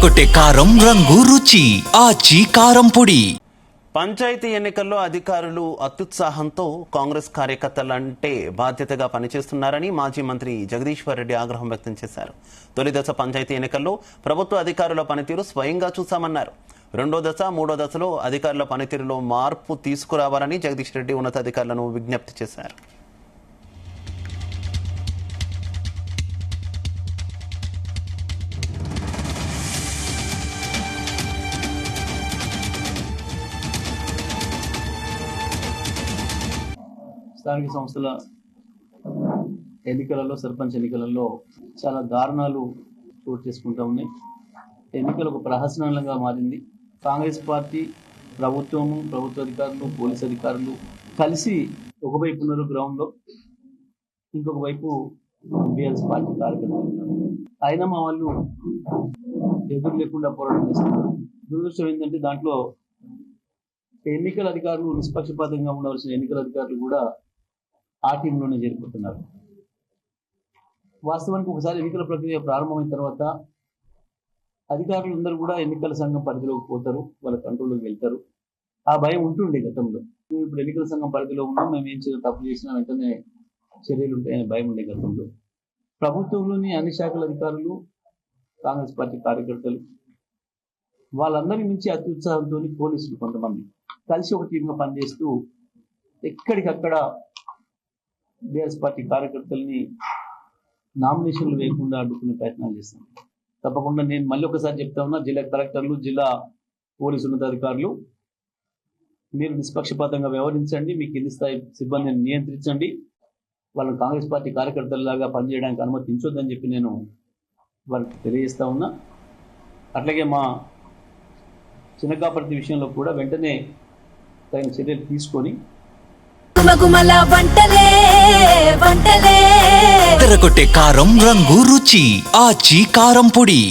ఎర్రగొట్టే కారం రంగు రుచి ఆచి కారం పొడి. పంచాయతీ ఎన్నికల్లో అధికారులు అత్యుత్సాహంతో కాంగ్రెస్ కార్యకర్తలంటే బాధ్యతగా పనిచేస్తున్నారని మాజీ మంత్రి జగదీశ్వర్ రెడ్డి ఆగ్రహం వ్యక్తం చేశారు. తొలి దశ పంచాయతీ ఎన్నికల్లో ప్రభుత్వ అధికారుల పనితీరు స్వయంగా చూశామన్నారు. రెండో దశ మూడో దశలో అధికారుల పనితీరులో మార్పు తీసుకురావాలని జగదీష్ రెడ్డి ఉన్నతాధికారులను విజ్ఞప్తి చేశారు. స్థానిక సంస్థల ఎన్నికలలో సర్పంచ్ ఎన్నికలలో చాలా దారుణాలు చోటు చేసుకుంటూ ఉన్నాయి. ఎన్నికలు ఒక ప్రహసనంగా మారింది. కాంగ్రెస్ పార్టీ, ప్రభుత్వము, ప్రభుత్వ అధికారులు, పోలీస్ అధికారులు కలిసి ఒకవైపు ఉన్నారు గ్రౌండ్లో, ఇంకొక వైపు బీఆర్ఎస్ పార్టీ కార్యకర్తలు. అయినా మా వాళ్ళు ఎదురు లేకుండా పోరాటం చేస్తున్నారు. దురదృష్టం ఏంటంటే దాంట్లో ఎన్నికల అధికారులు, నిష్పక్షపాతంగా ఉండవలసిన ఎన్నికల అధికారులు కూడా ఆ టీంలోనే చేరిపోతున్నారు. వాస్తవానికి ఒకసారి ఎన్నికల ప్రక్రియ ప్రారంభమైన తర్వాత అధికారులు అందరూ కూడా ఎన్నికల సంఘం పరిధిలోకి పోతారు, వాళ్ళ కంట్రోల్లోకి వెళ్తారు. ఆ భయం ఉంటుండే గతంలో. ఇప్పుడు ఎన్నికల సంఘం పరిధిలో ఉన్నాం, మేము ఏం చేయాలి, తప్పు చేసినా వెంటనే చర్యలు ఉంటాయనే భయం ఉండే గతంలో. ప్రభుత్వంలోని అన్ని శాఖల అధికారులు, కాంగ్రెస్ పార్టీ కార్యకర్తలు, వాళ్ళందరి నుంచి అత్యుత్సాహంతో పోలీసులు కొంతమంది కలిసి ఒక టీంగా పనిచేస్తూ ఎక్కడికక్కడ బీఆర్ఎస్ పార్టీ కార్యకర్తల్ని నామినేషన్లు వేయకుండా అడ్డుకునే ప్రయత్నాలు చేస్తాం. తప్పకుండా నేను మళ్ళీ ఒకసారి చెప్తా ఉన్నా, జిల్లా కలెక్టర్లు, జిల్లా పోలీసు ఉన్నతాధికారులు, మీరు నిష్పక్షపాతంగా వ్యవహరించండి, మీ కింది స్థాయి సిబ్బందిని నియంత్రించండి, వాళ్ళని కాంగ్రెస్ పార్టీ కార్యకర్తలలాగా పనిచేయడానికి అనుమతించొద్దని చెప్పి నేను వారికి తెలియజేస్తా ఉన్నా. అట్లాగే మా చిన్నకాపర్తి విషయంలో కూడా వెంటనే తగిన చర్యలు తీసుకొని ఎర్రగొట్టే కారం రంగు రుచి ఆచి కారం పొడి.